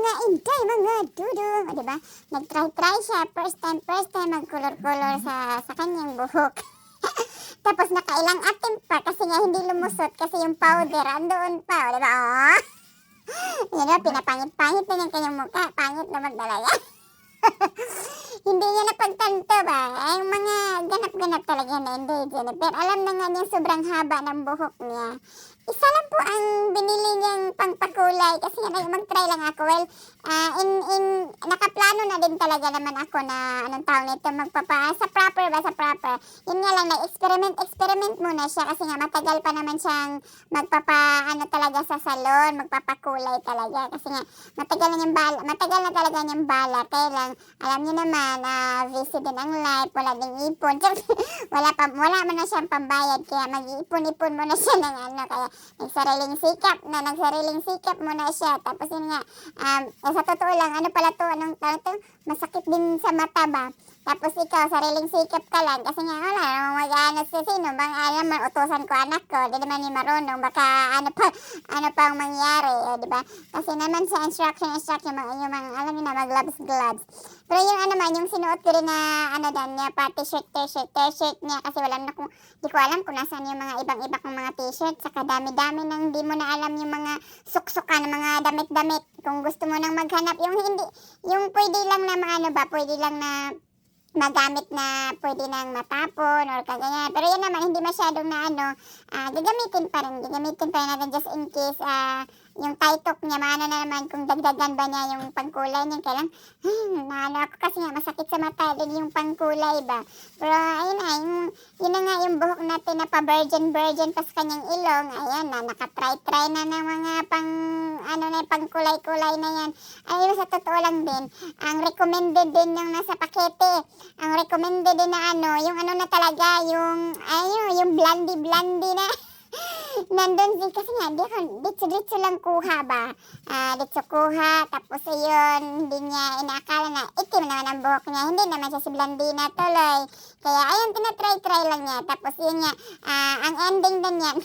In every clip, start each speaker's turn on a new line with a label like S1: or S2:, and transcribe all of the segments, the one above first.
S1: mga inday, mga dudong. O, diba? Nag-try siya. First time mag-color-color sa kanyang buhok. Tapos nakailang attempt pa kasi nga hindi lumusot kasi yung powder andoon pa. O, diba? Oh. Yan o, pinapangit-pangit na yung kanyang mukha. Pangit naman talaga. Hindi niya napagtanto ba? Ay, mga ganap-ganap talaga na hindi, Jennifer. Alam na nga niya sobrang haba ng buhok niya. Isa lang po ang binili niyang pangpakulay kasi nga mag-try lang ako. Well, nakaplano na din talaga naman ako na anong tawag nito, sa proper. Yun nga lang, experiment muna siya kasi nga matagal pa naman siyang talaga sa salon, magpapakulay talaga kasi nga matagal na talaga niyang bala. Kaya lang, alam niyo naman, busy din ang life, wala ding ipon. wala man na siyang pambayad kaya mag-iipon-ipon muna siya ng kaya nagsariling sikap muna siya. Tapos yun nga, sa totoo lang, anong tawag to? Masakit din sa mata ba? Tapos ikaw, sariling sikap ka lang. Kasi nga, wala namang mag-ano si sino. Bang utusan ko anak ko. Di naman ni marunong. Baka ano pang mangyari. Di ba? Kasi naman sa instruction, yung mga, alam niyo na, mag-gloves. Pero yung sinuot ko rin na, niya, pa t-shirt niya. Kasi di ko alam kung nasaan yung mga ibang-iba kong mga t-shirt. Saka dami-dami nang di mo na alam yung mga suksukan, mga damit-damit. Kung gusto mo nang maghanap, yung pwede lang na pwede lang na magamit na pwede nang matapon or kaganyan. Pero yan naman, hindi masyadong na gagamitin pa rin natin just in case yung tie-top niya, maano na naman kung dagdagan ba niya yung pangkulay niya. Kailang, ako kasi nga masakit sa mata din yung pangkulay ba. Pero ayun na, yun na nga yung buhok natin na pa-virgin pa sa kanyang ilong. Ayan na, nakatry na ng mga pangkulay-kulay na yan. Ayun, sa totoo lang din, ang recommended din yung nasa pakete. Ang recommended din na yung na talaga, yung blondie na. Nandun din kasi nga, ditso lang kuha ba? Ditso kuha, tapos ayun, hindi niya inaakala na itim naman ang buhok niya. Hindi naman siya si Blandina tuloy. Kaya ayun, tinatry lang niya. Tapos yun nga, ang ending din yan,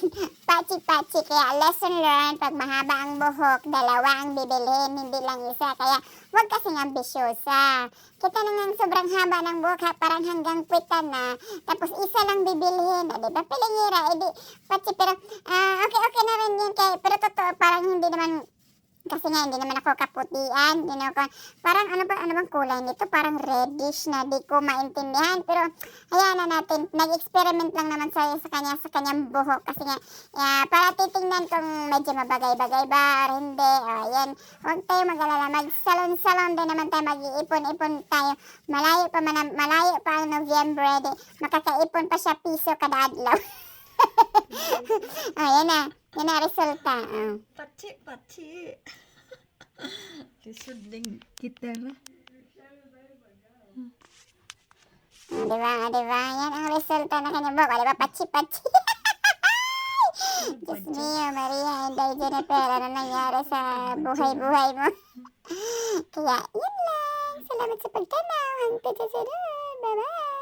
S1: pachi-pachi. Kaya lesson learned, pag mahaba ang buhok, dalawa ang bibilhin, hindi lang isa. Kaya huwag kasing ambisyosa. Kita na nga sobrang haba ng buhok, parang hanggang puwitan na. Tapos isa lang bibilhin. Diba? Pilingira, edi pachi. Pero okay na rin yun. Pero totoo, parang hindi naman, kasi nga hindi naman ako kaputian. Parang ano bang kulay nito? Parang reddish na, di ko maintindihan. Pero hayaan na natin, nag-experiment lang naman sa kanyang buhok. Kasi nga, para titingnan kung medyo mabagay-bagay ba or hindi. Ayan, huwag tayo mag-alala. Mag-salon-salon din naman tayo, mag-iipon-ipon tayo. Malayo pa ang November. Makakaipon pa siya piso kada adlaw. Yan na resulta.
S2: Pachi. Lisod din kita na.
S1: Diba? Yan ang resulta na kanyang buhok. Diba? Pachi. Diyos mio, Maria, Inday, Jennifer, ano nangyari sa buhay-buhay mo? Kaya, yun lang. Salamat sa pagtanaw. Hanggang sa sunod. Bye-bye.